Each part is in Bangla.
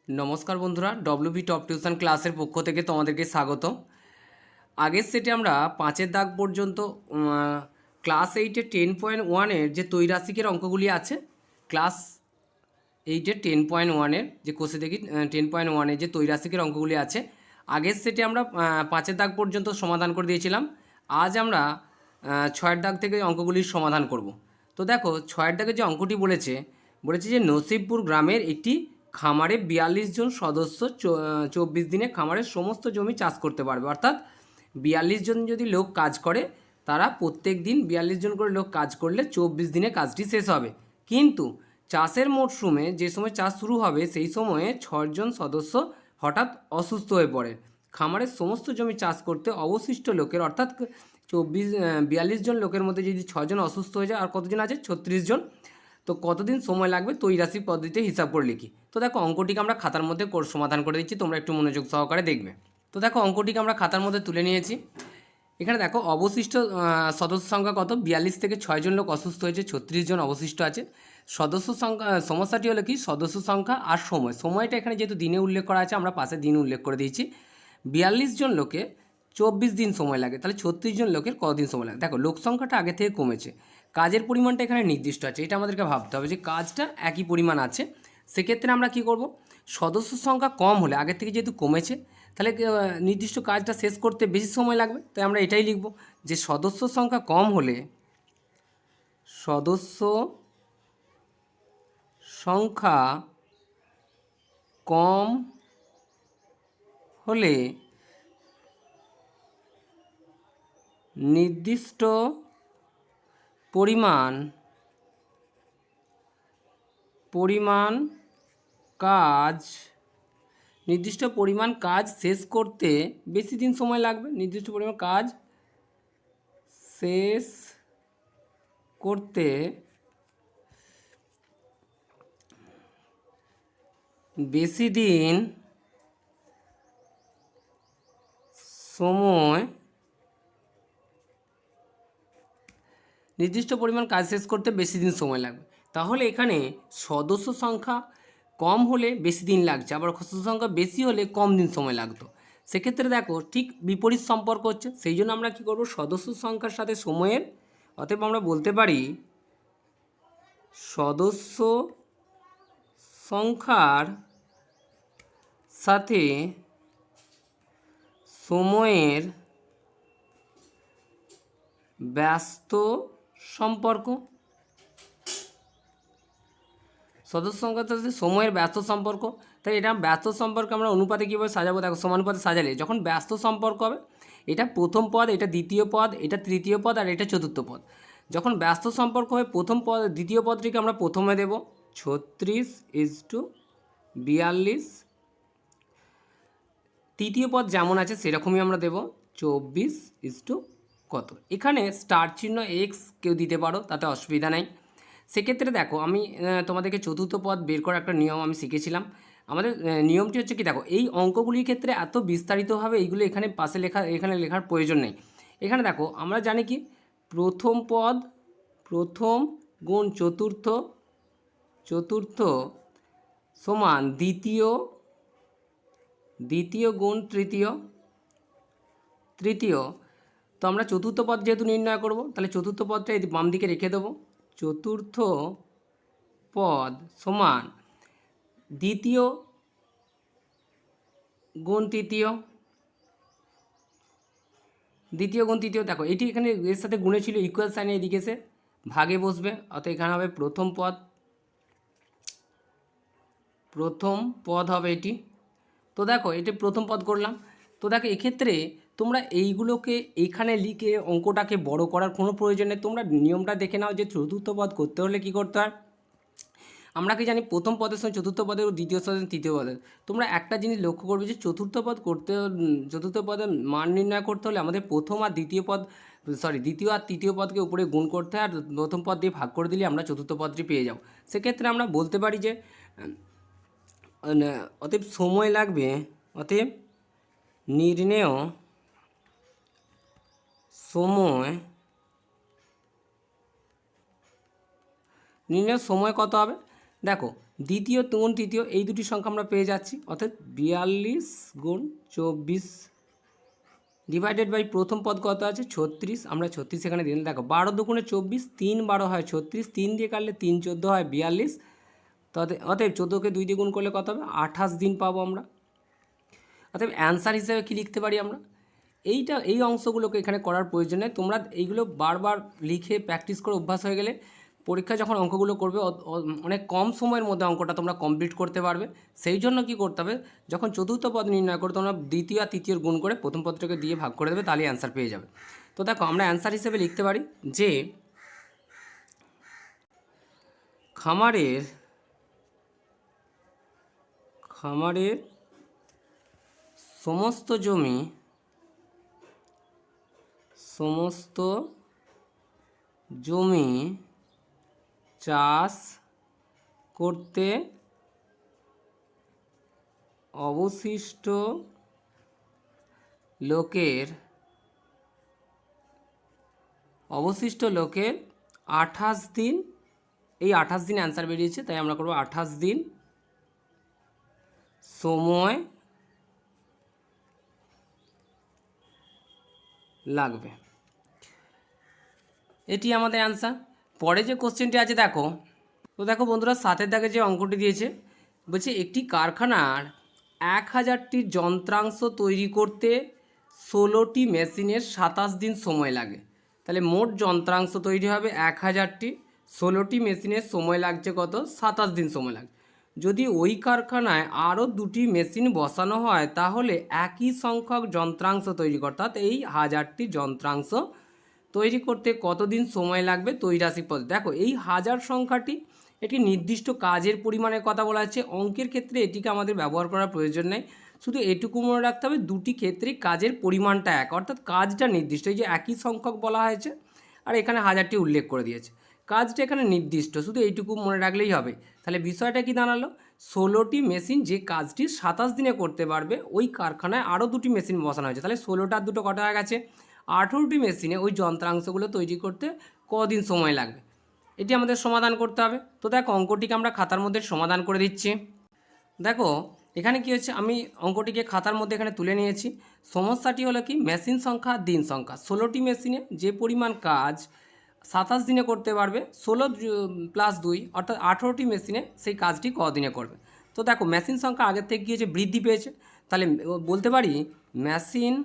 নমস্কার বন্ধুরা, ডব্লিউবি টপ টিউশন ক্লাসের পক্ষ থেকে তোমাদেরকে স্বাগত। আগের সেটে আমরা 5-এর দাগ পর্যন্ত ক্লাস 8-এর 10.1-এর যে ত্রৈরাশিকের অঙ্কগুলি আছে, ক্লাস 8-এর 10.1-এর যে কোষে দেখি 10.1-এর যে ত্রৈরাশিকের অঙ্কগুলি আছে, আগের সেটে আমরা 5-এর দাগ পর্যন্ত সমাধান করে দিয়েছিলাম। আজ আমরা 6-এর দাগ থেকে অঙ্কগুলির সমাধান করব। তো দেখো, 6-এর দাগে যে অঙ্কটি বলেছে যে নসিবপুর গ্রামের একটি খামারে 42 জন সদস্য 24 দিনে খামারের সমস্ত জমি চাষ করতে পারবে। অর্থাৎ 42 জন যদি লোক কাজ করে, তারা প্রত্যেক দিন 42 জন করে লোক কাজ করলে 24 দিনে কাজটি শেষ হবে। কিন্তু চাষের মরশুমে যে সময় চাষ শুরু হবে, সেই সময়ে 6 জন সদস্য হঠাৎ অসুস্থ হয়ে পড়ে। খামারের সমস্ত জমি চাষ করতে অবশিষ্ট লোকের অর্থাৎ 42 জন লোকের মধ্যে যদি 6 জন অসুস্থ হয়ে যায়, আর কতজন আছে? 36 জন। তো কতদিন সময় লাগবে ত্রৈরাশিক পদ্ধতিতে হিসাব করে লিখি। তো দেখো, অঙ্কটিকে আমরা খাতার মধ্যে সমাধান করে দিচ্ছি, তোমরা একটু মনোযোগ সহকারে দেখবে। তো দেখো, অঙ্কটিকে আমরা খাতার মধ্যে তুলে নিয়েছি। এখানে দেখো, অবশিষ্ট সদস্য সংখ্যা কত? 42 থেকে 6 জন লোক অসুস্থ হয়েছে, 36 জন অবশিষ্ট আছে। সদস্য সংখ্যা, সমস্যাটি হলো কি? সদস্য সংখ্যা আর সময়টা এখানে যেহেতু দিনে উল্লেখ করা আছে, আমরা পাশে দিন উল্লেখ করে দিয়েছি। 42 জন লোকে 24 দিন সময় লাগে, তাহলে 36 জন লোকের কতদিন সময় লাগে? দেখো, লোক সংখ্যাটা আগে থেকে কমেছে, কাজের পরিমাণটা এখানে নির্দিষ্ট আছে, এটা আমাদেরকে ভাবতে হবে যে কাজটা একই পরিমাণ আছে। সেক্ষেত্রে আমরা কি করব? সদস্য সংখ্যা কম হলে, আগের থেকে যেহেতু কমেছে, তাহলে নির্দিষ্ট কাজটা শেষ করতে বেশি সময় লাগবে, তাই আমরা এটাই লিখব যে সদস্য সংখ্যা কম হলে সদস্য সংখ্যা কম হলে নির্দিষ্ট পরিমাণ কাজ শেষ করতে বেশি দিন সময় লাগবে। নির্দিষ্ট পরিমাণ কাজ শেষ করতে বেশি দিন সময় লাগবে। তাহলে এখানে সদস্য সংখ্যা কম হলে বেশি দিন লাগছে, আবার সদস্য সংখ্যা বেশি হলে কম দিন সময় লাগতো। সেক্ষেত্রে দেখো, ঠিক বিপরীত সম্পর্ক হচ্ছে। সেই জন্য আমরা কী করব? সদস্য সংখ্যার সাথে সময়ের, অতএব আমরা বলতে পারি সদস্য সংখ্যার সাথে সময়ের ব্যস্ত সম্পর্ক। সদস্য সংখ্যার সাথে সময়ের ব্যস্ত সম্পর্ক, তাই এটা ব্যস্ত সম্পর্ক আমরা অনুপাতে কীভাবে সাজাবো? দেখো, সমানুপাতে সাজালে যখন ব্যস্ত সম্পর্ক হবে, এটা প্রথম পদ, এটা দ্বিতীয় পদ, এটা তৃতীয় পদ, আর এটা চতুর্থ পদ। যখন ব্যস্ত সম্পর্ক হয়, প্রথম পদ, দ্বিতীয় পদটিকে আমরা প্রথমে দেব 36:42, তৃতীয় পদ যেমন আছে সেরকমই আমরা দেব 24 কত। এখানে স্টার চিহ্ন এক্স কেউ দিতে পারো, তাতে অসুবিধা নেই। সেক্ষেত্রে দেখো, আমি তোমাদেরকে চতুর্থ পদ বের করার একটা নিয়ম আমি শিখেছিলাম। আমাদের নিয়মটি হচ্ছে কি? দেখো, এই অঙ্কগুলির ক্ষেত্রে এত বিস্তারিতভাবে এইগুলো এখানে পাশে এখানে লেখার প্রয়োজন নেই। এখানে দেখো, আমরা জানি কি? প্রথম পদ প্রথম গুণ চতুর্থ সমান দ্বিতীয় গুণ তৃতীয়। তো আমরা চতুর্থ পদ যেহেতু নির্ণয় করব, তাহলে চতুর্থ পদটা এই বাম দিকে রেখে দেবো। চতুর্থ পদ সমান দ্বিতীয় গুণ তৃতীয়। দেখো, এটি এখানে এর সাথে গুণে ছিল, ইকুয়াল সাইনে এদিকে এসে ভাগে বসবে, অর্থাৎ এখানে হবে প্রথম পদ হবে এটি। তো দেখো, এটি প্রথম পদ করলাম। তো দেখো, এক্ষেত্রে তোমরা এইগুলোকে এইখানে লিখে অঙ্কটাকে বড় করার কোনো প্রয়োজন নেই। তোমরা নিয়মটা দেখে নাও যে চতুর্থ পদ করতে হলে কী করতে হয়। আমরা কি জানি? প্রথম পদের সঙ্গে চতুর্থ পদের, দ্বিতীয় সঙ্গে তৃতীয় পদের। তোমরা একটা জিনিস লক্ষ্য করবে যে চতুর্থ পদের মান নির্ণয় করতে হলে আমাদের দ্বিতীয় আর তৃতীয় পদকে উপরে গুণ করতে হয়, আর প্রথম পদ দিয়ে ভাগ করে দিলে আমরা চতুর্থ পদটি পেয়ে যাব। সেক্ষেত্রে আমরা বলতে পারি যে অতএব সময় লাগবে, অতএব নির্ণেয় সময় কত হবে? দেখো, দ্বিতীয় গুণ তৃতীয় এই দুটি সংখ্যা আমরা পেয়ে যাচ্ছি, অর্থাৎ 42 গুণ 24 ডিভাইডেড বাই প্রথম পদ কত আছে 36, আমরা 36 এখানে দিন। দেখো 12 দুগুণে 24, 3 12 হয় 36, 3 দিয়ে কাটলে 3 14 হয় 42, অতএব 14কে 2 দিয়ে গুণ করলে কত হবে 28 দিন পাবো আমরা। অতএব অ্যান্সার হিসেবে কি লিখতে পারি আমরা, এই অংশগুলোকে এখানে করার প্রয়োজন নেই, তোমরা এইগুলো বারবার লিখে প্র্যাকটিস করে অভ্যাস হয়ে গেলে পরীক্ষা যখন অঙ্কগুলো করবে অনেক কম সময়ের মধ্যে অঙ্কটা তোমরা কমপ্লিট করতে পারবে। সেই জন্য কি করতে হবে, যখন চতুর্থ পদ নির্ণয় করে তোমরা দ্বিতীয় আর তৃতীয় গুণ করে প্রথম পদটাকে দিয়ে ভাগ করে দেবে, তাহলে অ্যান্সার পেয়ে যাবে। তো দেখো আমরা অ্যান্সার হিসেবে লিখতে পারি যে খামারের সমস্ত জমি চাষ করতে অবশিষ্ট লোকের 28 দিন, এই 28 দিন অ্যান্সার বেরিয়েছে, তাই আমরা করব 28 দিন সময় লাগবে, এটি আমাদের অ্যান্সার। পরে যে কোশ্চেনটি আছে দেখো, তো দেখো বন্ধুরা 7 দাগে যে অঙ্কটি দিয়েছে, বলছে একটি কারখানার 1000টি যন্ত্রাংশ তৈরি করতে 16টি মেশিনের 27 দিন সময় লাগে। তাহলে মোট যন্ত্রাংশ তৈরি হবে 1000টি, 16টি মেশিনের সময় লাগছে কত 27 দিন সময় লাগছে। যদি ওই কারখানায় আরও 2টি মেশিন বসানো হয় তাহলে একই সংখ্যক যন্ত্রাংশ তৈরি করতে, অর্থাৎ এই 1000টি যন্ত্রাংশ তৈরি করতে কতদিন সময় লাগবে ত্রৈরাশিক পদ্ধতি। দেখো এই 1000 সংখ্যাটি একটি নির্দিষ্ট কাজের পরিমাণের কথা বলা হচ্ছে, অঙ্কের ক্ষেত্রে এটিকে আমাদের ব্যবহার করার প্রয়োজন নেই, শুধু এটুকু মনে রাখতে হবে দুটি ক্ষেত্রেই কাজের পরিমাণটা এক, অর্থাৎ কাজটা নির্দিষ্ট, এই যে একই সংখ্যক বলা হয়েছে আর এখানে 1000টি উল্লেখ করে দিয়েছে, কাজটা এখানে নির্দিষ্ট, শুধু এইটুকু মনে রাখলেই হবে। তাহলে বিষয়টা কি দাঁড়ালো, 16টি মেশিন যে কাজটি 27 দিনে করতে পারবে ওই কারখানায় আরও 2টি মেশিন বসানো হয়েছে, তাহলে 16টার দুটো কটা হয়ে গেছে 18টি মেশিনে ওই যন্ত্রাংশগুলো তৈরি করতে কদিন সময় লাগবে, এটি আমাদের সমাধান করতে হবে। তো দেখো অঙ্কটিকে আমরা খাতার মধ্যে সমাধান করে দিচ্ছি। দেখো এখানে কি হচ্ছে, আমি অঙ্কটিকে খাতার মধ্যে এখানে তুলে নিয়েছি। সমস্যাটি হলো কি, মেশিন সংখ্যা দিন সংখ্যা, 16টি মেশিনে যে পরিমাণ কাজ 27 দিনে করতে পারবে, 16 + 2 অর্থাৎ 18টি মেশিনে সেই কাজটি কদিনে করবে। তো দেখো মেশিন সংখ্যা আগের থেকে গিয়েছে বৃদ্ধি পেয়েছে, তাহলে বলতে পারি মেশিন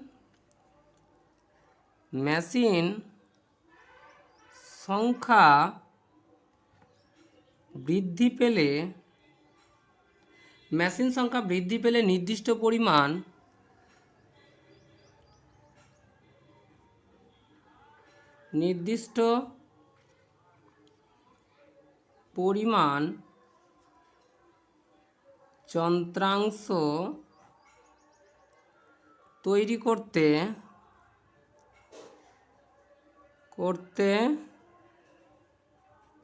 সংখ্যা বৃদ্ধি পেলে নির্দিষ্ট পরিমাণ যন্ত্রাংশ তৈরি করতে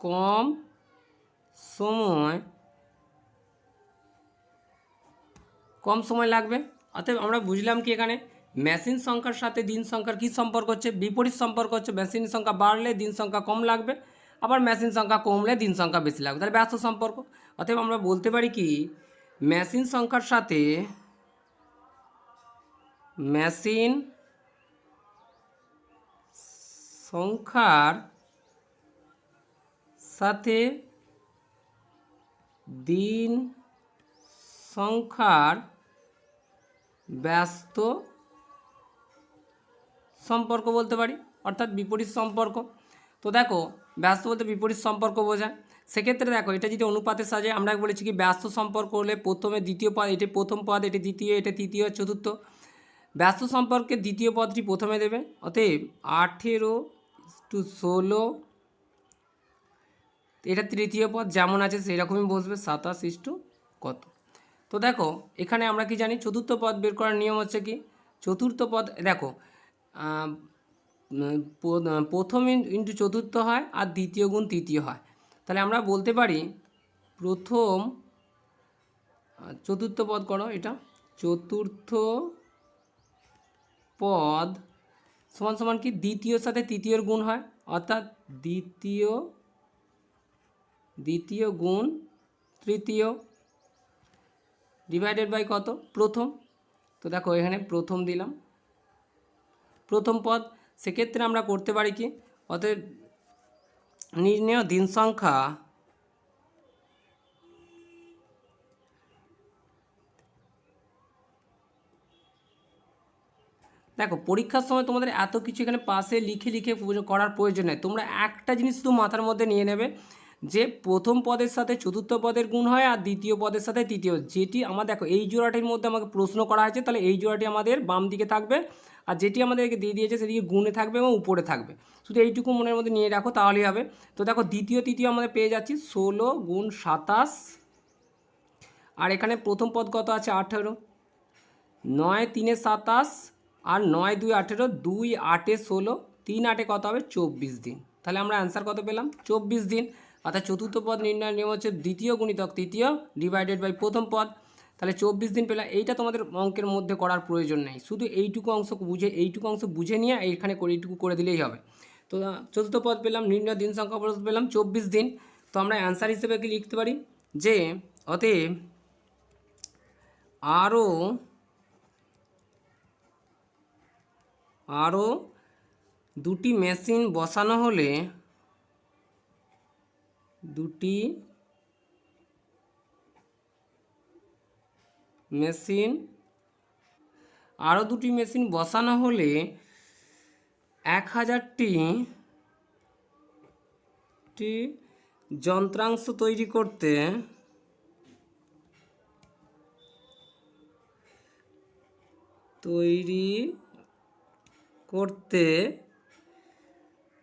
কম সময় লাগবে। অতএব আমরা বুঝলাম কি, এখানে মেশিন সংখ্যার সাথে দিন সংখ্যার কী সম্পর্ক হচ্ছে, বিপরীত সম্পর্ক হচ্ছে, মেশিন সংখ্যা বাড়লে দিন সংখ্যা কম লাগবে, আবার মেশিন সংখ্যা কমলে দিন সংখ্যা বেশি লাগবে, তাহলে ব্যস্ত সম্পর্ক। অতএব আমরা বলতে পারি কি, মেশিন সংখ্যার সাথে দিন সংখ্যার ব্যস্ত সম্পর্ক বলতে পারি, অর্থাৎ বিপরীত সম্পর্ক। তো দেখো ব্যস্ত বলতে বিপরীত সম্পর্ক বোঝায়, সেক্ষেত্রে দেখো এটা যদি অনুপাতের সাহায্যে আমরা বলেছি কি, ব্যস্ত সম্পর্ক হলে প্রথমে দ্বিতীয় পদ, এটি প্রথম পদ, এটি দ্বিতীয়, এটা তৃতীয়, চতুর্থ, ব্যস্ত সম্পর্কে দ্বিতীয় পদটি প্রথমে দেবে, অতএব 18:16, এটা তৃতীয় পদ যেমন আছে সেই রকমই বসবে, 27 কত। তো দেখো এখানে আমরা কি জানি, চতুর্থ পদ বের করার নিয়ম হচ্ছে কি, চতুর্থ পদ দেখো প্রথম ইন্টু চতুর্থ হয় আর দ্বিতীয় গুণ তৃতীয় হয়, তাহলে আমরা বলতে পারি প্রথম চতুর্থ পদ করো, এটা চতুর্থ পদ সমান সমান কি, দ্বিতীয়র সাথে তৃতীয়র গুণ হয়, অর্থাৎ দ্বিতীয় গুণ তৃতীয় ডিভাইডেড বাই কত প্রথম। তো দেখো এখানে প্রথম দিলাম, প্রথম পদ। সেক্ষেত্রে আমরা করতে পারি কি, অতএব নির্ণেয় দিন সংখ্যা দেখো পরীক্ষার সময় তোমাদের এত কিছু এখানে পাশে লিখে লিখে করার প্রয়োজন নেই। তোমরা একটা জিনিস শুধু মাথার মধ্যে নিয়ে নেবে যে প্রথম পদের সাথে চতুর্থ পদের গুণ হয় আর দ্বিতীয় পদের সাথে তৃতীয়। যেটি আমার দেখো এই জোড়াটির মধ্যে আমাকে প্রশ্ন করা হয়েছে, তাহলে এই জোড়াটি আমাদের বাম দিকে থাকবে, আর যেটি আমাদেরকে দিয়ে দিয়েছে সেদিকে গুণে থাকবে এবং উপরে থাকবে। শুধু এইটুকু মনের মধ্যে নিয়ে রাখো তাহলেই হবে। তো দেখো দ্বিতীয় তৃতীয় আমাদের পেয়ে যাচ্ছি 16 গুণ 27, আর এখানে প্রথম পদ কত আছে 18, 9 3 27 আর 9 2 18, 2 8 16, 3 8 কত হবে 24 দিন। তাহলে আমরা অ্যান্সার কত পেলাম 24 দিন। অর্থাৎ চতুর্থ পদ নির্ণয়ের নিয়ম হচ্ছে দ্বিতীয় গুণিতক তৃতীয় ডিভাইডেড বাই প্রথম পদ। তাহলে 24 দিন পেলাম। এইটা তোমাদের অঙ্কের মধ্যে করার প্রয়োজন নেই, শুধু এইটুকু অংশ বুঝে নিয়ে এইখানে করে এইটুকু করে দিলেই হবে। তো চতুর্থ পদ পেলাম, নির্ণয় দিন সংখ্যা পেলাম 24 দিন। তো আমরা অ্যান্সার হিসেবে কি লিখতে পারি যে অতএব আরও দুটি মেশিন বসানো হলে দুটি মেশিন বসানো হলে 1000টি যন্ত্রাংশ তৈরি করতে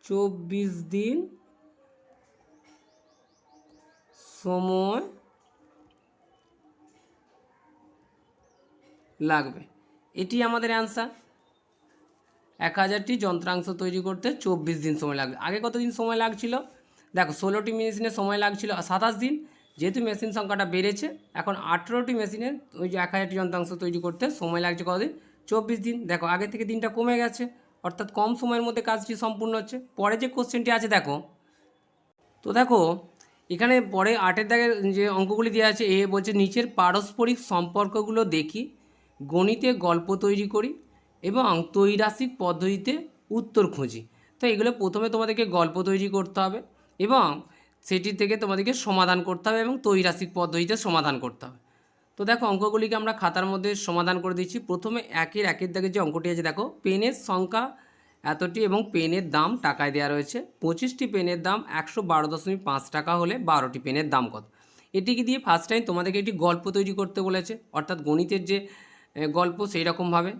24 দিন সময় লাগবে। এটি আমাদের অ্যান্সার। 1000টি যন্ত্রাংশ তৈরি করতে 24 দিন সময় লাগবে। আগে কত দিন সময় লাগছিল দেখো, 16টি মেশিনে সময় লাগছিল 27 দিন। যেহেতু মেশিন সংখ্যাটা বেড়েছে, এখন 18টি মেশিনে ওই যে 1000টি যন্ত্রাংশ তৈরি করতে সময় লাগছে কতদিন 24 দিন। দেখো আগে থেকে দিনটা কমে গেছে, অর্থাৎ কম সময়ের মধ্যে কাজটি সম্পূর্ণ হচ্ছে। পরে যে কোশ্চেনটি আছে দেখো, তো দেখো এখানে পরে 8-এর দাগের যে অঙ্কগুলি দেওয়া আছে, এ বলছে নিচের পারস্পরিক সম্পর্কগুলো দেখি, গণিতে গল্প তৈরি করি এবং ত্রৈরাসিক পদ্ধতিতে উত্তর খুঁজি। তো এগুলো প্রথমে তোমাদেরকে গল্প তৈরি করতে হবে এবং সেটি থেকে তোমাদেরকে সমাধান করতে হবে এবং ত্রৈরাসিক পদ্ধতিতে সমাধান করতে হবে। তো দেখো অঙ্কগুলিকে আমরা খাতার মধ্যে সমাধান করে দিচ্ছি। প্রথমে একের দাগের যে অঙ্কটি আছে দেখো, পেনের সংখ্যা এতটি এবং পেনের দাম টাকায় দেওয়া রয়েছে। 25টি পেনের দাম 112.5 টাকা হলে 12টি পেনের দাম কত। এটিকে দিয়ে ফার্স্ট টাইম তোমাদেরকে একটি গল্প তৈরি করতে বলেছে, অর্থাৎ গণিতের যে গল্প সেই রকমভাবে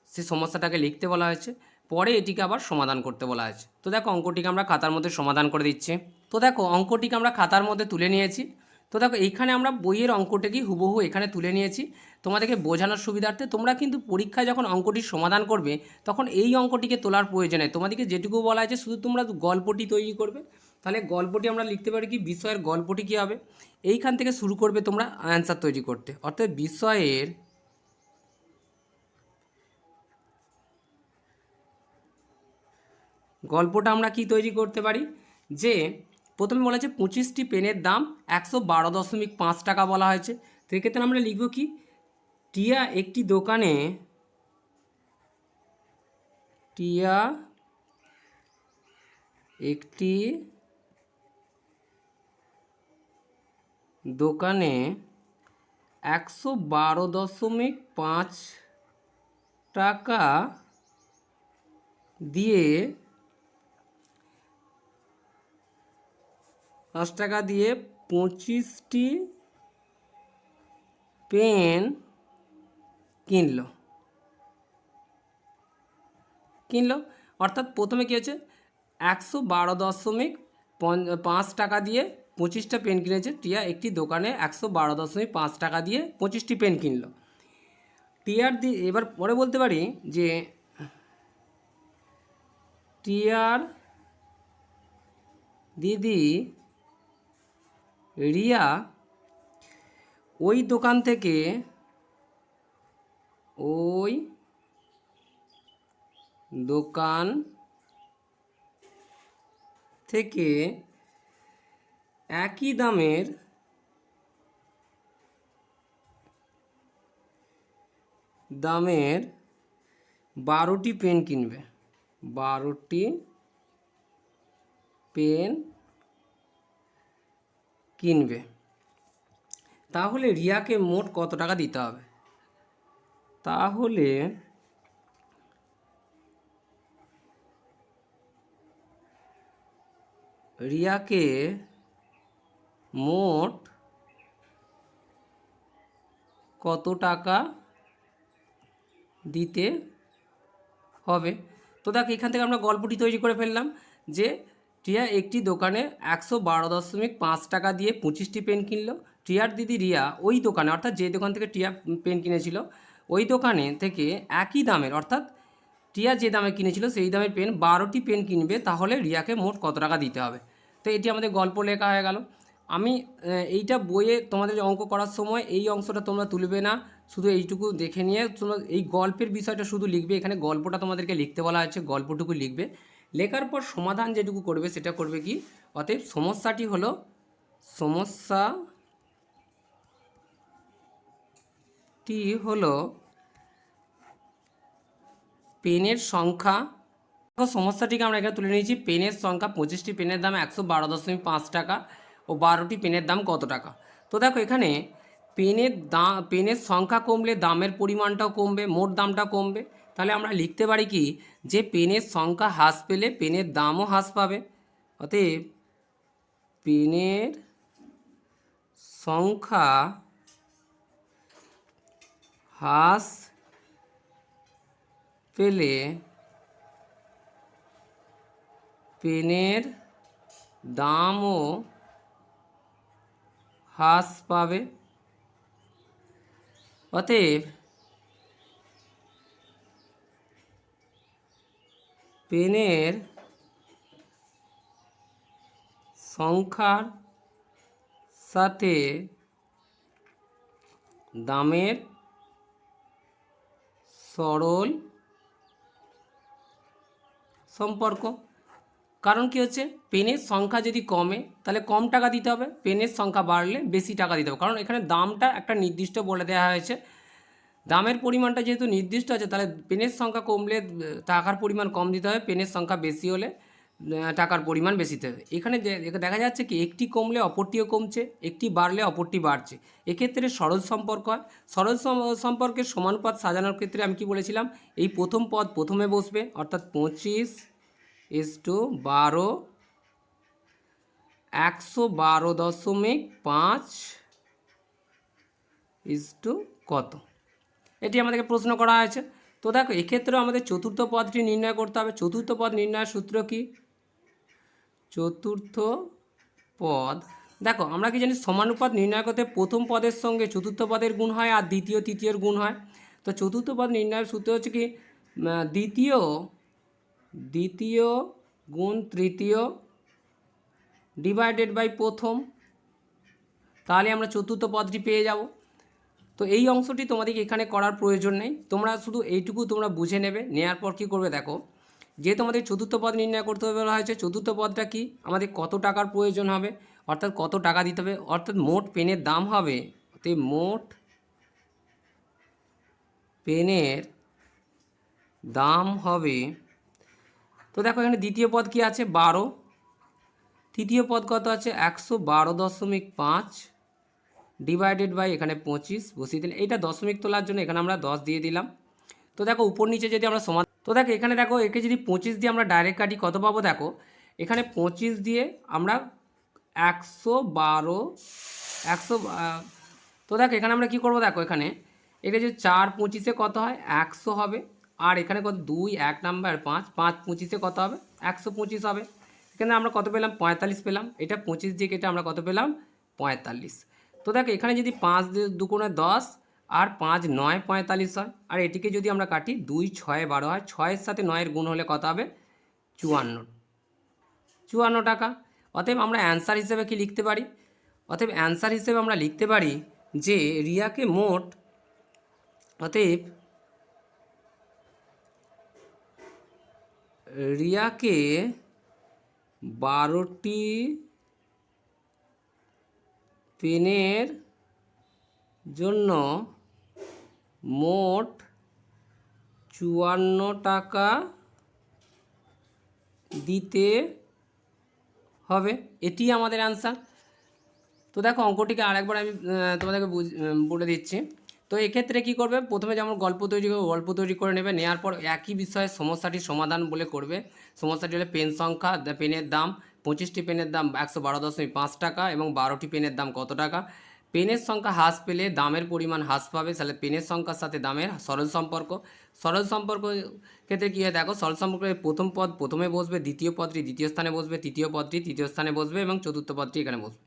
সে সমস্যাটাকে লিখতে বলা হয়েছে, পরে এটিকে আবার সমাধান করতে বলা হয়েছে। তো দেখো অঙ্কটিকে আমরা খাতার মধ্যে সমাধান করে দিচ্ছি। তো দেখো অঙ্কটিকে আমরা খাতার মধ্যে তুলে নিয়েছি। তো দেখো এইখানে আমরা বইয়ের অঙ্কটাকেই হুবহু এখানে তুলে নিয়েছি তোমাদেরকে বোঝানোর সুবিধার্থে। তোমরা কিন্তু পরীক্ষায় যখন অঙ্কটির সমাধান করবে তখন এই অঙ্কটিকে তোলার প্রয়োজন নেই, তোমাদেরকে যেটুকু বলা হয়েছে শুধু তোমরা গল্পটি তৈরি করবে। তাহলে গল্পটি আমরা লিখতে পারি কি, বিষয়ের গল্পটি কী হবে, এইখান থেকে শুরু করবে তোমরা অ্যান্সার তৈরি করতে। অর্থাৎ বিষয়ের গল্পটা আমরা কি তৈরি করতে পারি, যে প্রথমে বলা হয়েছে 25টি পেনের দাম 112.5 টাকা বলা হয়েছে। তো এক্ষেত্রে আমরা লিখব কি, টিয়া একটি দোকানে একটি দোকানে 112.5 টাকা দিয়ে 25টি পেন কিনলো। অর্থাৎ প্রথমে কী হচ্ছে, 112.5 টাকা দিয়ে 25টা পেন কিনেছে। টিয়া একটি দোকানে 112.5 টাকা দিয়ে 25টি পেন কিনলো। টিয়ার এবার পরে বলতে পারি যে টিয়ার দিদি রিয়া ওই দোকান থেকে একই দামের দামের 12টি পেন কিনবে, 12টি পেন কিনবে, তাহলে রিয়াকে মোট কত টাকা দিতে হবে? তাহলে রিয়াকে মোট কত টাকা দিতে হবে? তো দেখো এখান থেকে আমরা গল্পটি তৈরি করে ফেললাম যে টিয়া একটি দোকানে 112.5 টাকা দিয়ে 25টি পেন কিনলো। টিয়ার দিদি রিয়া ওই দোকানে, অর্থাৎ যে দোকান থেকে টিয়া পেন কিনেছিল ওই দোকানে থেকে একই দামের, অর্থাৎ টিয়া যে দামে কিনেছিল সেই দামের পেন 12টি পেন কিনবে, তাহলে রিয়াকে মোট কত টাকা দিতে হবে। তো এটি আমাদের গল্প লেখা হয়ে গেল। আমি এইটা বইয়ে তোমাদের অঙ্ক করার সময় এই অংশটা তোমরা তুলবে না, শুধু এইটুকু দেখে নিয়ে তোমরা এই গল্পের বিষয়টা শুধু লিখবে। এখানে গল্পটা তোমাদেরকে লিখতে বলা হয়েছে, গল্পটুকু লিখবে। লেখার পর সমাধান যেটুকু করবে সেটা করবে কি, অতএব সমস্যাটি হলো, সমস্যাটি হলো পেনের সংখ্যা। সমস্যাটিকে আমরা এখানে তুলে নিয়েছি, পেনের সংখ্যা 25টি পেনের দাম 112.5 টাকা ও 12টি পেনের দাম কত টাকা। তো দেখো এখানে পেনের সংখ্যা কমলে দামের পরিমাণটাও কমবে, মোট দামটা কমবে। তাহলে আমরা লিখতে পারি কি, যে পেনের সংখ্যা হ্রাস পেলে পেনের দামও হ্রাস পাবে। অতএব পেনের সংখ্যা হ্রাস পেলে পেনের দামও হ্রাস পাবে। অতএব পেনের সংখ্যার সাথে দামের সরল সম্পর্ক। কারণ কি হচ্ছে, পেনের সংখ্যা যদি কমে তাহলে কম টাকা দিতে হবে, পেনের সংখ্যা বাড়লে বেশি টাকা দিতে হবে। কারণ এখানে দামটা একটা নির্দিষ্ট বলে দেওয়া হয়েছে, দামের পরিমাণটা যেহেতু নির্দিষ্ট আছে, তাহলে পেনের সংখ্যা কমলে টাকার পরিমাণ কম দিতে হবে, পেনের সংখ্যা বেশি হলে টাকার পরিমাণ বেশি দিতে হবে। এখানে দেখা যাচ্ছে কি, একটি কমলে অপরটিও কমছে, একটি বাড়লে অপরটি বাড়ছে। এক্ষেত্রে সরল সম্পর্ক হয়। সরল সম্পর্কের সমানুপাত সাজানোর ক্ষেত্রে আমি কি বলেছিলাম, এই প্রথম পদ প্রথমে বসবে, অর্থাৎ 25:12, 112.5 কত, এটি আমাদেরকে প্রশ্ন করা হয়েছে। তো দেখো এক্ষেত্রেও আমাদের চতুর্থ পদটি নির্ণয় করতে হবে। চতুর্থ পদ নির্ণয়ের সূত্র কি, চতুর্থ পদ, দেখো আমরা কি জানি, সমানুপাত নির্ণয় করতে প্রথম পদের সঙ্গে চতুর্থ পদের গুণ হয় আর দ্বিতীয় তৃতীয়র গুণ হয়। তো চতুর্থ পদ নির্ণয়ের সূত্র হচ্ছে কি, দ্বিতীয় গুণ তৃতীয় ডিভাইডেড বাই প্রথম, তাহলে আমরা চতুর্থ পদটি পেয়ে যাব। তো এই অংশটি তোমাদেরকে এখানে করার প্রয়োজন নেই, তোমরা শুধু এইটুকু তোমরা বুঝে নেবে। নেওয়ার পর কী করবে, দেখো যে তোমাদের চতুর্থ পদ নির্ণয় করতে বলা হয়েছে, চতুর্থ পদটা কি, আমাদের কত টাকার প্রয়োজন হবে, অর্থাৎ কত টাকা দিতে হবে, অর্থাৎ মোট পেনের দাম হবে, অর্থাৎ মোট পেনের দাম হবে। তো দেখো এখানে দ্বিতীয় পদ কি আছে, 12, তৃতীয় পদ কত আছে, 112.5 ডিভাইডেড বাই এখানে 25 বসিয়ে দিলে, এইটা দশমিক তোলার জন্য এখানে আমরা 10 দিয়ে দিলাম। তো দেখো উপর নিচে যদি আমরা সমান, তো দেখো এখানে দেখো একে যদি 25 দিয়ে আমরা ডাইরেক্ট কাটি কত পাবো, দেখো এখানে 25 দিয়ে আমরা 112, তো দেখো এখানে আমরা কি করব, দেখো এখানে এটা যে 4 25-এ কত হয়, 100 হবে। আর এখানে কত, 2 1 নাম্বার 5 5 25-এ কত হবে, 125 হবে। এখানে আমরা কত পেলাম, 45 পেলাম। এটা 25 দিয়ে কেটে আমরা কত পেলাম, 45। তো দেখো এখানে যদি 5 2 × 10 আর 5 9 45 হয়। আর এটিকে যদি আমরা কাটি, 2 6 12 হয়, 6-এর সাথে 9-এর গুণ হলে কত হবে, 54 টাকা। অতএব আমরা অ্যান্সার হিসেবে কি লিখতে পারি, অতএব অ্যান্সার হিসেবে আমরা লিখতে পারি যে রিয়াকে মোট, অতএব রিয়াকে 12টি পেনের জন্য মোট 54 টাকা দিতে হবে, এটি আমাদের অ্যান্সার। তো দেখো অঙ্কটিকে আরেকবার আমি তোমাদেরকে বলে দিচ্ছি। তো এক্ষেত্রে কী করবে, প্রথমে যেমন গল্প তৈরি করে নেবে, নেওয়ার পর একই বিষয়ে সমস্যাটির সমাধান বলে করবে। সমস্যাটি হলে পেন সংখ্যা, পেনের দাম 25টি পেনের দাম 112.5 টাকা এবং 12টি পেনের দাম কত টাকা। পেনের সংখ্যা হ্রাস পেলে দামের পরিমাণ হ্রাস পাবে, তাহলে পেনের সংখ্যার সাথে দামের সরল সম্পর্ক। সরল সম্পর্ক ক্ষেত্রে কী হয় দেখো, সরল সম্পর্কের প্রথম পদ প্রথমে বসবে, দ্বিতীয় পদটি দ্বিতীয় স্থানে বসবে, তৃতীয় পদটি তৃতীয় স্থানে বসবে এবং চতুর্থ পদটি এখানে বসবে।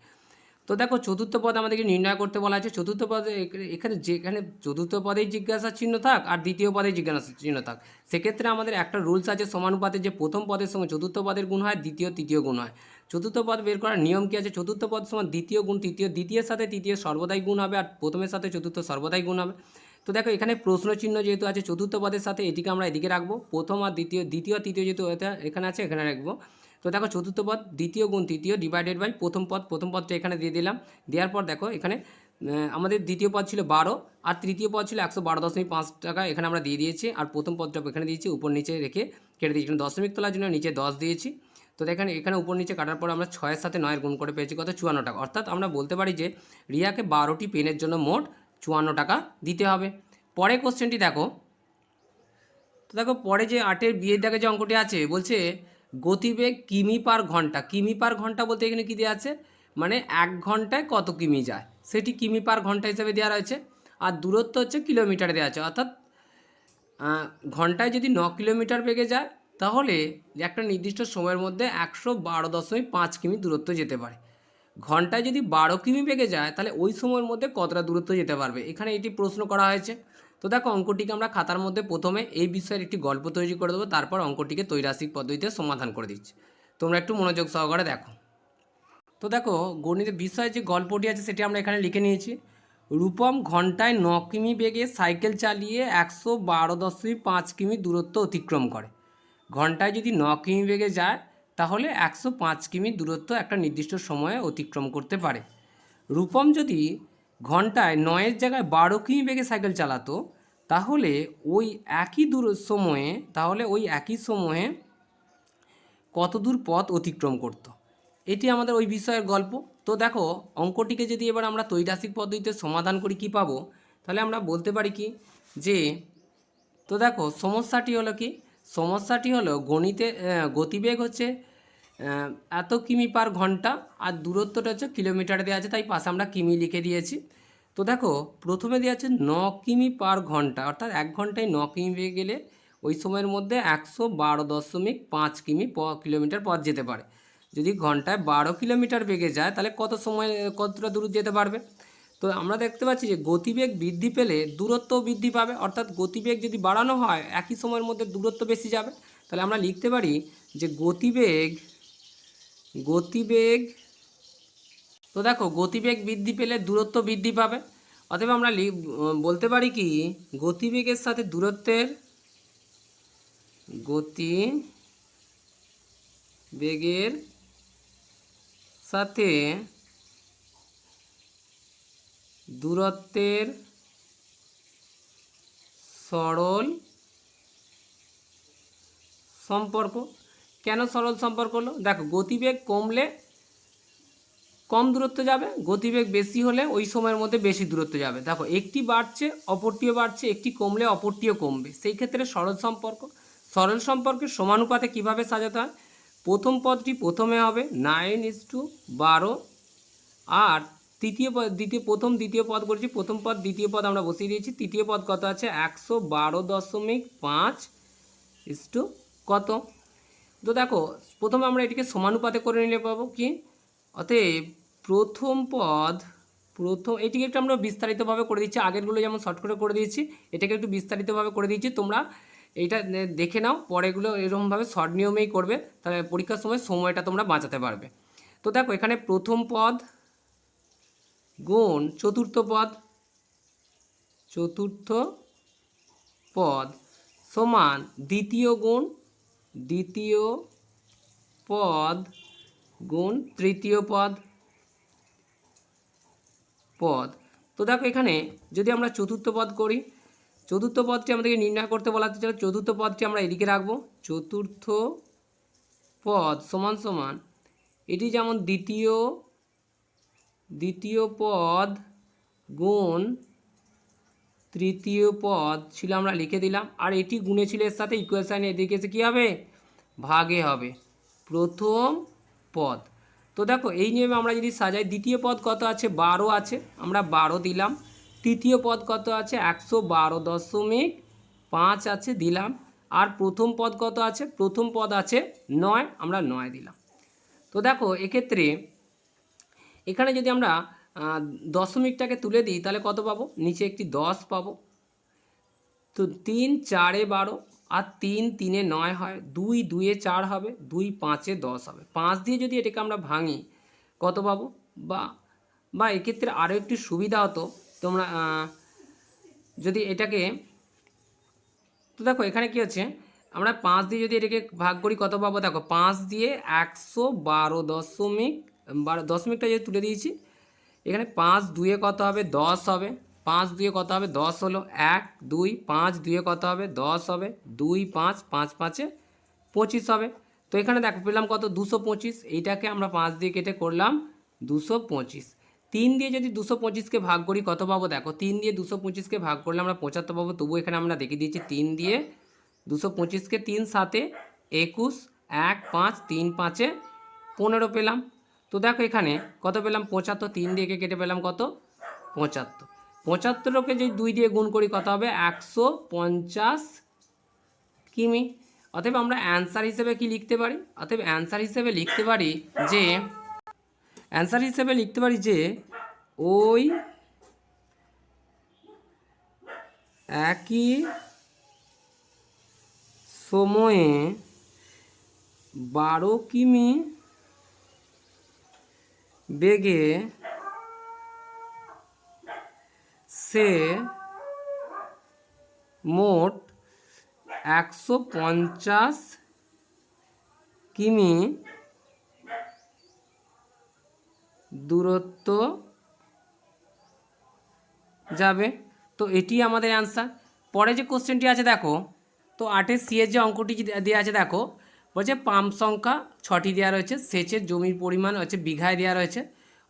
তো দেখো চতুর্থ পদ আমাদেরকে নির্ণয় করতে বলা আছে। চতুর্থ পদে এখানে যেখানে চতুর্থ পদেই জিজ্ঞাসা চিহ্ন থাক আর দ্বিতীয় পদেই জিজ্ঞাসা চিহ্ন থাক, সেক্ষেত্রে আমাদের একটা রুলস আছে সমানুপাতে, যে প্রথম পদের সঙ্গে চতুর্থ পদের গুণ হয়, তৃতীয় গুণ হয়। চতুর্থ পদ বের করার নিয়ম কী আছে, চতুর্থ পদ সমান দ্বিতীয় গুণ দ্বিতীয়ের সাথে তৃতীয় সর্বদাই গুণ হবে আর প্রথমের সাথে চতুর্থ সর্বদাই গুণ হবে। তো দেখো এখানে প্রশ্ন চিহ্ন যেহেতু আছে চতুর্থ পদের সাথে, এটিকে আমরা এদিকে রাখবো, প্রথম আর দ্বিতীয় আর তৃতীয় যেহেতু এখানে আছে এখানে রাখবো। তো দেখো চতুর্থ পদ দ্বিতীয় গুণ তৃতীয় ডিভাইডেড বাই প্রথম পদটা এখানে দিয়ে দিলাম। দেওয়ার পর দেখো এখানে আমাদের দ্বিতীয় পদ ছিল 12 আর তৃতীয় পদ ছিল 112.5 টাকা, এখানে আমরা দিয়ে দিয়েছি। আর প্রথম পদটা এখানে দিয়েছি, উপর নিচে রেখে কেটে দিয়েছি, দশমিক তোলার জন্য নিচে 10 দিয়েছি। তো দেখেন এখানে উপর নিচে কাটার পর আমরা 6-এর সাথে 9-এর গুণ করে পেয়েছি কত, 54 টাকা। অর্থাৎ আমরা বলতে পারি যে রিয়াকে 12টি পেনের জন্য মোট 54 টাকা দিতে হবে। পরে কোশ্চেনটি দেখো। তো দেখো পরে যে 8-এর বিয়ের দাগে যে অঙ্কটি আছে, বলছে গতিবেগ কিমি পার ঘন্টা। কিমি পার ঘন্টা বলতে এখানে কী দেওয়া আছে, মানে 1 ঘন্টায় কত কিমি যায় সেটি কিমি পার ঘন্টা হিসেবে দেওয়া রয়েছে। আর দূরত্ব হচ্ছে কিলোমিটারে দেওয়া আছে, অর্থাৎ ঘন্টায় যদি 9 কিলোমিটার বেগে যায় তাহলে একটা নির্দিষ্ট সময়ের মধ্যে 112.5 কিমি দূরত্ব যেতে পারে। ঘন্টায় যদি 12 কিমি বেগে যায় তাহলে ওই সময়ের মধ্যে কতটা দূরত্ব যেতে পারবে, এখানে এটি প্রশ্ন করা হয়েছে। তো দেখো অঙ্কটিকে আমরা খাতার মধ্যে প্রথমে এই বিষয়ের একটি গল্প তৈরি করে দেবো, তারপর অঙ্কটিকে ত্রৈরাসিক পদ্ধতিতে সমাধান করে দিচ্ছি। তোমরা একটু মনোযোগ সহকারে দেখো। তো দেখো গণিতের বিষয়ে যে গল্পটি আছে সেটি আমরা এখানে লিখে নিয়েছি। রূপম ঘন্টায় 9 কিমি বেগে সাইকেল চালিয়ে 112.5 কিমি দূরত্ব অতিক্রম করে। ঘন্টায় যদি 9 কিমি বেগে যায় তাহলে 105 কিমি দূরত্ব একটা নির্দিষ্ট সময়ে অতিক্রম করতে পারে। রূপম যদি ঘন্টায় 9-এর জায়গায় 12 কিমি বেগে সাইকেল চালাতো তাহলে ওই একই সময়ে কত দূর পথ অতিক্রম করত। এটি আমাদের ওই বিষয়ের গল্প। তো দেখো অঙ্কটিকে যদি এবার আমরা ত্রৈরাসিক পদ্ধতিতে সমাধান করি কি পাবো, তাহলে আমরা বলতে পারি কি যে, তো দেখো সমস্যাটি হলো গণিতে গতিবেগ হচ্ছে এত কিমি পার ঘন্টা আর দূরত্বটা হচ্ছে কিলোমিটারে দেওয়া আছে, তাই পাশে আমরা কিমি লিখে দিয়েছি। তো দেখো প্রথমে দেওয়া আছে 9 কিমি পার ঘন্টা, অর্থাৎ 1 ঘন্টায় 9 কিমি বেগে গেলে ওই সময়ের মধ্যে 112.5 কিলোমিটার পথ যেতে পারে। যদি ঘন্টায় 12 কিলোমিটার বেগে যায় তাহলে কতটা দূর যেতে পারবে। তো আমরা দেখতে পাচ্ছি যে গতিবেগ বৃদ্ধি পেলে দূরত্বও বৃদ্ধি পাবে, অর্থাৎ গতিবেগ যদি বাড়ানো হয় একই সময়ের মধ্যে দূরত্ব বেশি যাবে। তাহলে আমরা লিখতে পারি যে গতিবেগ তো দেখো গতিবেগ বৃদ্ধি পেলে দূরত্ব বৃদ্ধি পাবে। অতএব আমরা বলতে পারি কি গতিবেগের সাথে গতিবেগের সাথে দূরত্বের সরল সম্পর্ক। কেন সরল সম্পর্ক হলো, দেখো গতিবেগ কমলে কম দূরত্ব যাবে, গতিবেগ বেশি হলে ওই সময়ের মধ্যে বেশি দূরত্ব যাবে। দেখো একটি বাড়ছে অপরটিও বাড়ছে, একটি কমলে অপরটিও কমবে, সেই ক্ষেত্রে সরল সম্পর্কের সমানুপাতে কিভাবে সাজাতে হয়, প্রথম পদটি প্রথমে হবে 9:12 আর দ্বিতীয় পদ করেছি, প্রথম পদ দ্বিতীয় পদ আমরা বসিয়ে দিয়েছি, তৃতীয় পদ কত আছে 112.5 কত। তো দেখো প্রথমে আমরা এটিকে সমানুপাতে করে নিলে পাবো কি, অতএব এটিকে একটু আমরা বিস্তারিতভাবে করে দিচ্ছি, আগেরগুলো যেমন শর্ট করে দিয়েছি এটাকে একটু বিস্তারিতভাবে করে দিচ্ছি, তোমরা এইটা দেখে নাও, পরেগুলো এরকমভাবে শর্ট নিয়মেই করবে, তাহলে পরীক্ষার সময়টা তোমরা বাঁচাতে পারবে। তো দেখো এখানে প্রথম পদ গুণ চতুর্থ পদ সমান দ্বিতীয় পদ গুণ তৃতীয় পদ। তো দেখো এখানে যদি আমরা চতুর্থ পদ করি, চতুর্থ পদটি আমাদেরকে নির্ণয় করতে বলা হচ্ছে। চতুর্থ পদটি আমরা এদিকে রাখবো। চতুর্থ পদ সমান সমান এটি যেমন দ্বিতীয় পদ গুণ তৃতীয় পদ ছিল, আমরা লিখে দিলাম। আর এটি গুণে ছিল এর সাথে, ইকুয়েশান এদিকে এসে কী হবে, ভাগে হবে প্রথম পদ। তো দেখো এই নিয়মে আমরা যদি সাজাই, দ্বিতীয় পদ কত আছে, 12 আছে, আমরা 12 দিলাম। তৃতীয় পদ কত আছে, 112.5 আছে, দিলাম। আর প্রথম পদ কত আছে, প্রথম পদ আছে 9, আমরা 9 দিলাম। তো দেখো এক্ষেত্রে এখানে যদি আমরা দশমিকটাকে তুলে দিই তাহলে কত পাবো, নিচে একটি 10 পাবো। তো 3 4 12 আর 3 3 9 হয়, 2 2 4 হবে, 2 5 10 হবে। 5 দিয়ে যদি এটাকে আমরা ভাঙি কত পাবো, বা এক্ষেত্রে আরও একটু সুবিধা হতো তোমরা যদি এটাকে, তো দেখো এখানে কি হচ্ছে, আমরা 5 দিয়ে যদি এটাকে ভাগ করি কত পাবো, দেখো 5 দিয়ে 112 দশমিকটা যদি তুলে দিয়েছি, এখানে 5 2 কত হবে, 10 হবে। 5 2 কত হবে, 10 হলো, 1 2 5 2 কত হবে, 10 হবে, 2 5 5 5 25 হবে। তো এখানে দেখো পেলাম কত, 225। এইটাকে আমরা 5 দিয়ে কেটে করলাম 225। 3 দিয়ে যদি 225কে ভাগ করি কত পাবো, দেখো 3 দিয়ে 225কে ভাগ করলে আমরা 75 পাবো। তবু এখানে আমরা দেখে দিয়েছি 3 দিয়ে 225কে, 3 7 21, 1 5 3 5 15 পেলাম। তো দেখো এখানে কত পেলাম, 75। 3 দিয়ে কেটে পেলাম কত, 75। 75কে যদি 2 দিয়ে গুণ করি কত হবে, 150 কিমি। অতএব আমরা অ্যান্সার হিসেবে কি লিখতে পারি, অতএব অ্যান্সার হিসেবে লিখতে পারি যে ওই একই সময়ে 12 কিমি বেগে সে মোট 150 কিমি দূরত্ব যাবে। তো এটি আমাদের অ্যান্সার। পরে যে কোশ্চেনটি আছে দেখো, তো 8 সি এর যে অঙ্কটি দেওয়া আছে দেখো, বলছে পাম্প সংখ্যা 6টি দেওয়া রয়েছে, সেচের জমির পরিমাণ হচ্ছে বিঘায় দেওয়া রয়েছে,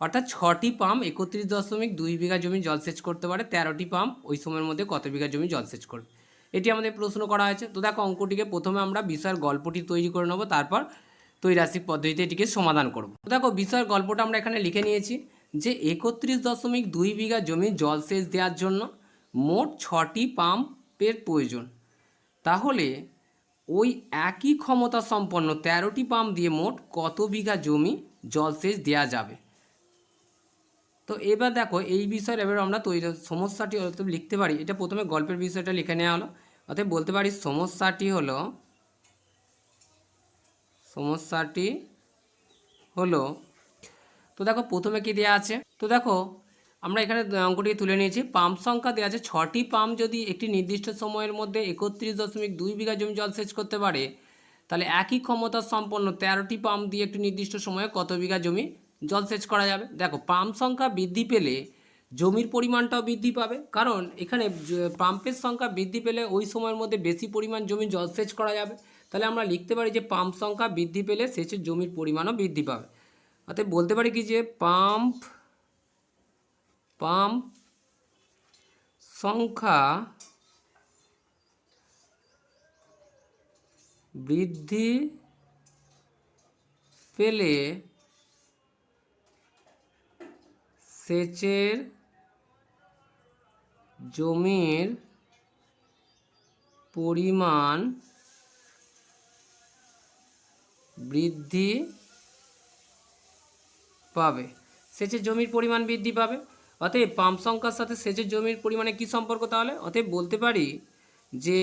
অর্থাৎ 6টি পাম্প 31.2 বিঘা জমি জলসেচ করতে পারে, 13টি পাম্প ওই সময়ের মধ্যে কত বিঘা জমি জলসেচ করবে, এটি আমাদের প্রশ্ন করা হয়েছে। তো দেখো অঙ্কটিকে প্রথমে আমরা বিষয়ের গল্পটি তৈরি করে নেব, তারপর ত্রৈরাশিক পদ্ধতিতে এটিকে সমাধান করব। তো দেখো বিষয়ের গল্পটা আমরা এখানে লিখে নিয়েছি যে 31.2 বিঘা জমি জলসেচ দেওয়ার জন্য মোট 6টি পাম্পের প্রয়োজন। তাহলে ওই একই ক্ষমতা সম্পন্ন 13টি পাম্প দিয়ে মোট কত বিঘা জমি জলসেচ দেওয়া যাবে। তো এবার দেখো এই বিষয়ের এবার আমরা সমস্যাটি লিখতে পারি। এটা প্রথমে গল্পের বিষয়টা লিখে নেওয়া হলো, অতএব বলতে পারি সমস্যাটি হলো, তো দেখো প্রথমে কি দেওয়া আছে, তো দেখো আমরা এখানে অঙ্কটি তুলে নিয়েছি। পাম্প সংখ্যা দেওয়া আছে 6টি পাম্প যদি একটি নির্দিষ্ট সময়ের মধ্যে 31.2 বিঘা জমি জলসেচ করতে পারে, তাহলে একই ক্ষমতা সম্পন্ন 13টি পাম্প দিয়ে একটি নির্দিষ্ট সময়ে কত বিঘা জমি জলসেচ করা যাবে। দেখো পাম্প সংখ্যা বৃদ্ধি পেলে জমির পরিমাণটাও বৃদ্ধি পাবে, কারণ এখানে পাম্পের সংখ্যা বৃদ্ধি পেলে ওই সময়ের মধ্যে বেশি পরিমাণ জমি জলসেচ করা যাবে। তাহলে আমরা লিখতে পারি যে পাম্প সংখ্যা বৃদ্ধি পেলে সেচের জমির পরিমাণও বৃদ্ধি পাবে। অর্থাৎ বলতে পারি কি যে পাম্প সংখ্যা বৃদ্ধি পেলে সেচের জমির পরিমাণ বৃদ্ধি পাবে, সেচের জমির পরিমাণ বৃদ্ধি পাবে। অতএব পাম্প সংখ্যার সাথে সেচের জমির পরিমাণে কি সম্পর্ক, তাহলে অতএব বলতে পারি যে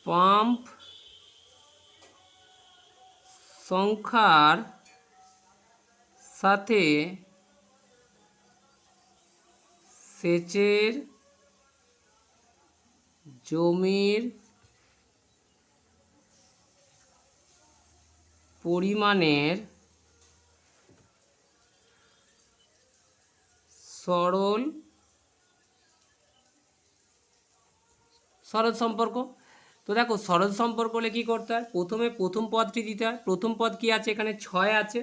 পাম্প সংখ্যার সাথে সেচের জমির পরিমাণের সরল সরল সম্পর্ক। তো দেখো সরল সম্পর্ক হলে কী করতে হয়, প্রথমে প্রথম পদটি দিতে হয়। প্রথম পদ কী আছে, এখানে 6 আছে,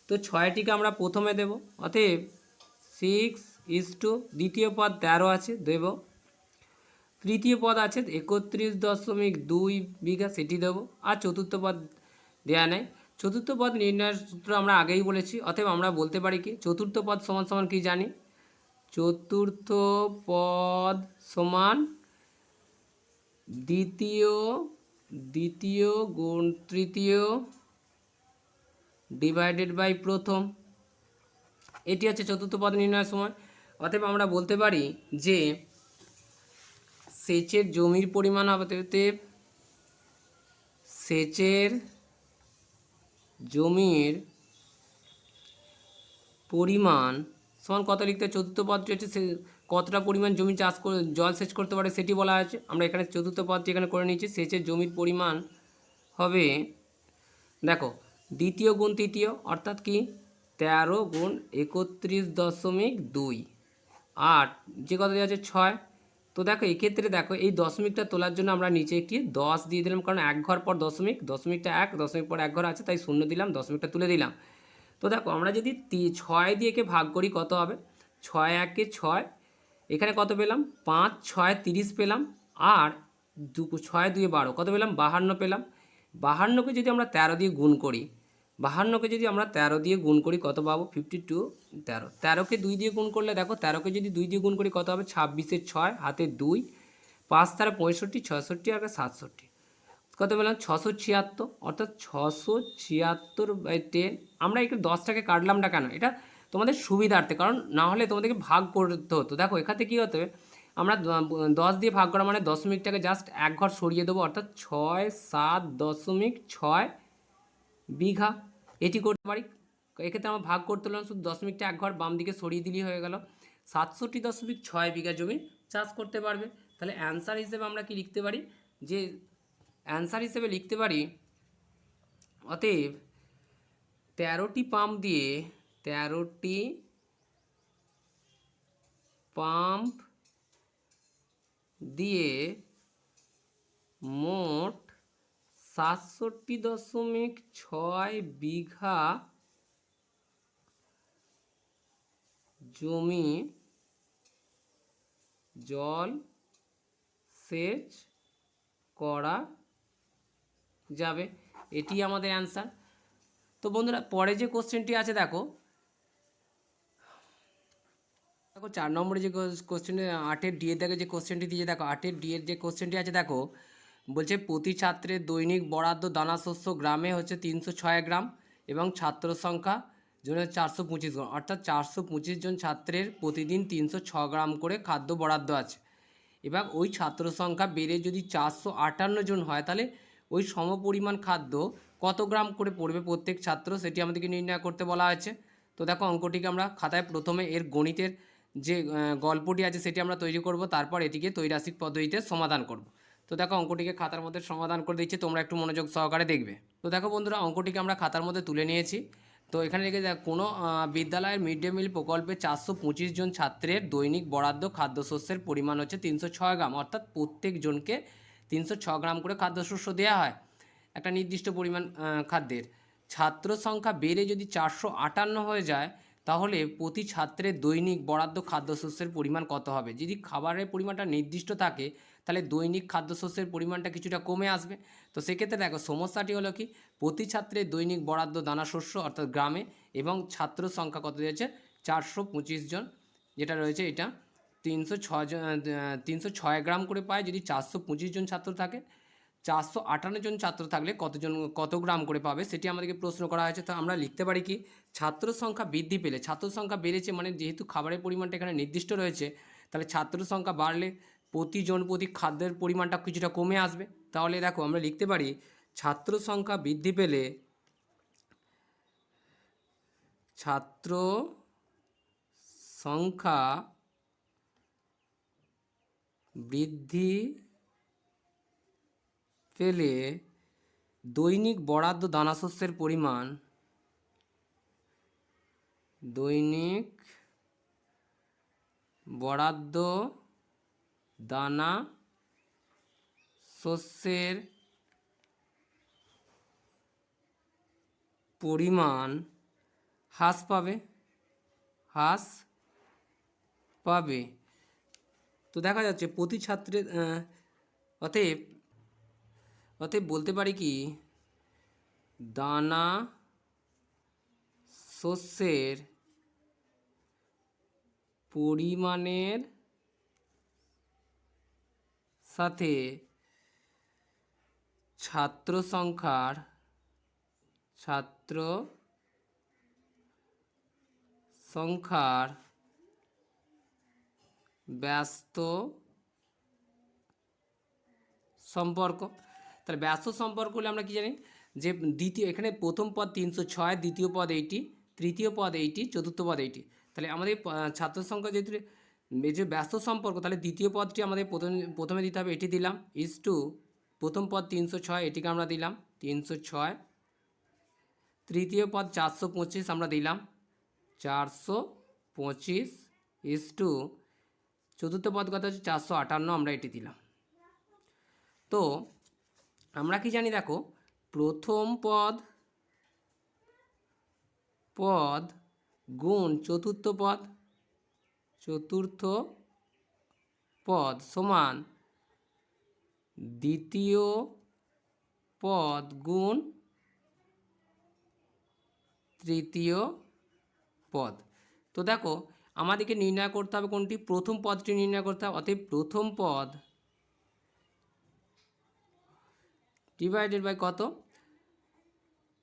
তো 6টিকে আমরা প্রথমে দেব, অতএব 6:, দ্বিতীয় পদ 13 আছে দেব, তৃতীয় পদ আছে 31.2 বিঘা, সেটি দেবো, আর চতুর্থ পদ দেয়া নেই। চতুর্থ পদ নির্ণয়ের সূত্র আমরা আগেই বলেছি, অতএব আমরা বলতে পারি কি চতুর্থ পদ সমান সমান কি জানি, চতুর্থ পদ সমান দ্বিতীয় গুণ তৃতীয় ডিভাইডেড বাই প্রথম, এটি হচ্ছে চতুর্থ পদ নির্ণয়ের সময়। অতএব আমরা বলতে পারি যে সেচের জমির পরিমাণ হবে, সেচের জমির পরিমাণ সমান কত লিখতে, চতুর্থ পদটি হচ্ছে সে কতটা পরিমাণ জমি চাষ করে জল সেচ করতে পারে সেটি বলা আছে। আমরা এখানে চতুর্থ পদটি এখানে করে নিচ্ছি, সেচের জমির পরিমাণ হবে, দেখো দ্বিতীয় গুণ তৃতীয় অর্থাৎ কি 13 গুণ 31.2, আর যে কথা দেওয়া আছে 6। তো দেখো এক্ষেত্রে দেখো এই দশমিকটা তোলার জন্য আমরা নিচে একটি 10 দিয়ে দিলাম, কারণ এক ঘর পর দশমিক, দশমিকটা 1, দশমিক পর এক ঘর আছে, তাই 0 দিলাম, দশমিকটা তুলে দিলাম। তো দেখো আমরা যদি 6 দিয়ে একে ভাগ করি কত হবে, 6 1 6, এখানে কত পেলাম 5 6 30 পেলাম, আর 6 2 12 কত পেলাম 52 পেলাম। 52কে যদি আমরা 13 দিয়ে গুণ করি, 52কে যদি আমরা 13 দিয়ে গুণ করি কত পাবো 52, 13কে 2 দিয়ে গুণ করলে দেখো 13কে যদি 2 দিয়ে গুণ করি কত হবে 26 6 হাতে 2, 5 তারা 65 66 আর 67, কত পেলাম 676, অর্থাৎ 676/10। আমরা একটু 10টাকে কাটলাম না কেন, এটা তোমাদের সুবিধার্থে, কারণ না হলে তোমাদেরকে ভাগ করতে হতো। দেখো এখানে কী হতে হবে, আমরা 10 দিয়ে ভাগ করা মানে দশমিকটাকে জাস্ট এক ঘর সরিয়ে দেবো, অর্থাৎ 6.7.6 বিঘা, এটি করতে পারি। এক্ষেত্রে আমরা ভাগ করতে হলাম, শুধু দশমিকটা এক ঘর বাম দিকে সরিয়ে দিলেই হয়ে গেল, 67.6 বিঘা জমি চাষ করতে পারবে। তাহলে অ্যান্সার হিসেবে আমরা কি লিখতে পারি, যে অ্যান্সার হিসেবে লিখতে পারি, অতএব 13টি পাম্প দিয়ে মোট 67.6 বিঘা জমি জল সেচ করা যাবে, এটি আমাদের অ্যান্সার। তো বন্ধুরা পরে যে কোশ্চেনটি আছে দেখো 4 নম্বরে যে কোশ্চেনে 8-এর ডি এর দাগে যে কোশ্চেনটি দিয়ে দেখো 8-এর ডি এর যে কোশ্চেনটি আছে দেখো, বলছে প্রতি ছাত্রের দৈনিক বরাদ্দ দানা শস্য গ্রামে হচ্ছে 306 গ্রাম এবং ছাত্র সংখ্যা জন্য 425 গ্রাম, অর্থাৎ 425 জন ছাত্রের প্রতিদিন 306 গ্রাম করে খাদ্য বরাদ্দ আছে। এবার ওই ছাত্র সংখ্যা বেড়ে যদি 458 জন হয়, তাহলে ওই সমপরিমাণ খাদ্য কত গ্রাম করে পড়বে প্রত্যেক ছাত্র, সেটি আমাদেরকে নির্ণয় করতে বলা হয়েছে। তো দেখো অঙ্কটিকে আমরা খাতায় প্রথমে এর গণিতের যে গল্পটি আছে সেটি আমরা তৈরি করব, তারপর এটিকে ত্রৈরাসিক পদ্ধতিতে সমাধান করব। তো দেখো অঙ্কটিকে খাতার মধ্যে সমাধান করে দিচ্ছি, তোমরা একটু মনোযোগ সহকারে দেখবে। তো দেখো বন্ধুরা অঙ্কটিকে আমরা খাতার মধ্যে তুলে নিয়েছি। তো এখানে দেখে দেখ কোনো বিদ্যালয়ের মিড ডে মিল প্রকল্পে 425 জন ছাত্রের দৈনিক বরাদ্দ খাদ্যশস্যের পরিমাণ হচ্ছে 306 গ্রাম, অর্থাৎ প্রত্যেক জনকে 306 গ্রাম করে খাদ্যশস্য দেওয়া হয় একটা নির্দিষ্ট পরিমাণ খাদ্যের। ছাত্র সংখ্যা বেড়ে যদি 458 হয়ে যায়, তাহলে প্রতি ছাত্রের দৈনিক বরাদ্দ খাদ্যশস্যের পরিমাণ কত হবে। যদি খাবারের পরিমাণটা নির্দিষ্ট থাকে, তাহলে দৈনিক খাদ্যশস্যের পরিমাণটা কিছুটা কমে আসবে। তো সেক্ষেত্রে দেখো সমস্যাটি হলো কি, প্রতি ছাত্রের দৈনিক বরাদ্দ দানাশস্য অর্থাৎ গ্রামে, এবং ছাত্র সংখ্যা কত দিয়েছে 425 জন, যেটা রয়েছে এটা 306 জন, 306 গ্রাম করে পায় যদি 425 জন ছাত্র থাকে। 458 জন ছাত্র থাকলে কত গ্রাম করে পাবে সেটি আমাদেরকে প্রশ্ন করা হয়েছে। তো আমরা লিখতে পারি কি, ছাত্র সংখ্যা বৃদ্ধি পেলে, ছাত্র সংখ্যা বেড়েছে মানে যেহেতু খাবারের পরিমাণটা এখানে নির্দিষ্ট রয়েছে, তাহলে ছাত্র সংখ্যা বাড়লে প্রতি খাদ্যের পরিমাণটা কিছুটা কমে আসবে। তাহলে দেখো আমরা লিখতে পারি ছাত্র সংখ্যা বৃদ্ধি পেলে ছাত্র সংখ্যা বৃদ্ধি পেলে দৈনিক বরাদ্দ দানাশস্যের পরিমাণ দৈনিক বরাদ্দ দানা শস্যের পরিমাণ হ্রাস পাবে। তো দেখা যাচ্ছে প্রতি ছাত্রের অতএব বলতে পারি কি দানা শস্যের পরিমাণের সাথে ছাত্র সংখ্যার ব্যস্ত সম্পর্ক। তাহলে ব্যস্ত সম্পর্ক হলে আমরা কি জানি যে দ্বিতীয় এখানে প্রথম পদ 306, দ্বিতীয় পদ 80, তৃতীয় পদ 80, চতুর্থ পদ 80। তাহলে আমাদের ছাত্র সংখ্যা যেহেতু এই যে ব্যস্ত সম্পর্ক, তাহলে দ্বিতীয় পদটি আমাদের প্রথমে দিতে হবে, এটি দিলাম ইজ টু প্রথম পদ 306, এটিকে আমরা দিলাম 306, তৃতীয় পদ 425 আমরা দিলাম 425 ইজ টু চতুর্থ পদ কত হচ্ছে 458, আমরা এটি দিলাম। তো আমরা কি জানি দেখো, প্রথম পদ গুণ চতুর্থ পদ সমান দ্বিতীয় পদ গুণ তৃতীয় পদ। তো দেখো আমাদেরকে নির্ণয় করতে হবে কোনটি, প্রথম পদটি নির্ণয় করতে হবে। অতএব প্রথম পদ ডিভাইডেড বাই কত,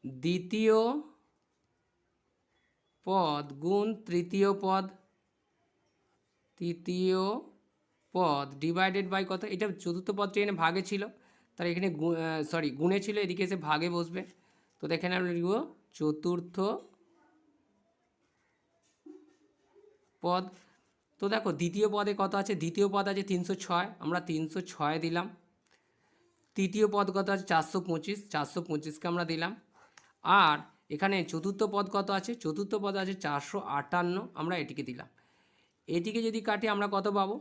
দ্বিতীয় পদ গুণ তৃতীয় পদ ডিভাইডেড বাই কত, এটা চতুর্থ পদটি এখানে ভাগে ছিল, তাহলে এখানে গুণে ছিল, এদিকে এসে ভাগে বসবে। তো এখানে আমরা লিখব চতুর্থ পদ। তো দেখো দ্বিতীয় পদে কত আছে, দ্বিতীয় পদ আছে 306, আমরা 306 দিলাম। তৃতীয় পদ কত আছে 425, 425কে আমরা দিলাম। আর এখানে চতুর্থ পদ কত আছে, চতুর্থ পদ আছে 458, আমরা এটিকে দিলাম। এটিকে যদি কাটি আমরা কত পাবো,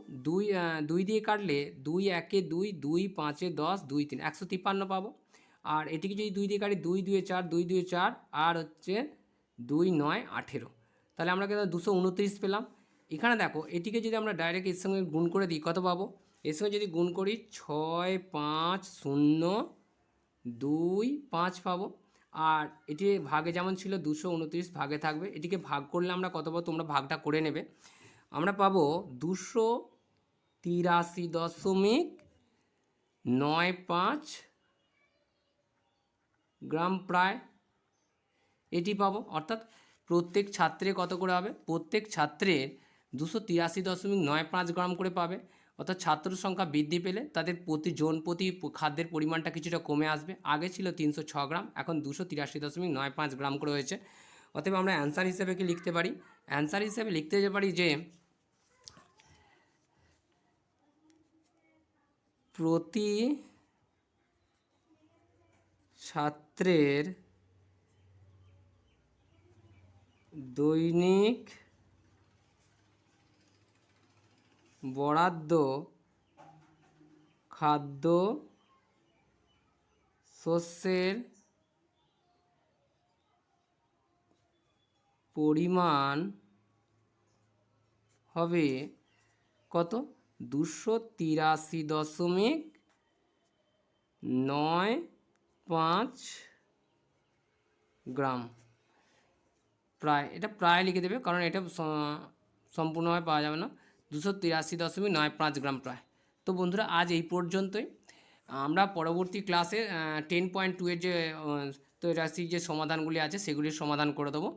2 দিয়ে কাটলে 2 1 2, 2 5 10, 2 3 153 পাবো। আর এটিকে যদি 2 দিয়ে কাটি 2 2 4, 2 2 4, আর হচ্ছে 2 9 18, তাহলে আমরা কিন্তু 229 পেলাম। এখানে দেখো এটিকে যদি আমরা ডাইরেক্ট এর সঙ্গে গুণ করে দিই কত পাবো, এর সঙ্গে যদি গুণ করি 6 5 0 2 5 পাবো। আর এটি ভাগে যেমন ছিল 229 ভাগে থাকবে, এটিকে ভাগ করলে আমরা কত পাবো, তোমরা ভাগটা করে নেবে। আমরা পাবো 283.95 গ্রাম প্রায়, এটি পাবো। অর্থাৎ প্রত্যেক ছাত্রে কত করে হবে, প্রত্যেক ছাত্রের 283.95 গ্রাম করে পাবে। অর্থাৎ ছাত্র সংখ্যা বৃদ্ধি পেলে তাদের প্রতি খাদ্যের পরিমাণটা কিছুটা কমে আসবে। আগে ছিল 306 গ্রাম, এখন 283.95 গ্রাম করে হয়েছে। অতএব আমরা অ্যান্সার হিসেবে কি লিখতে পারি, অ্যান্সার হিসেবে লিখতে পারি যে প্রতি ছাত্রের দৈনিক বরাদ্দ খাদ্য শস্যের পরিমাণ হবে কত, 283.95 গ্রাম প্রায়। এটা প্রায় লিখে দেবে, কারণ এটা সম্পূর্ণভাবে পাওয়া যাবে না। 283.95 গ্রাম প্রায়। তো বন্ধুরা আজ এই পর্যন্তই। আমরা পরবর্তী ক্লাসে 10.2 এর যে রাশির যে সমাধানগুলি আছে সেগুলির সমাধান করে দেবো।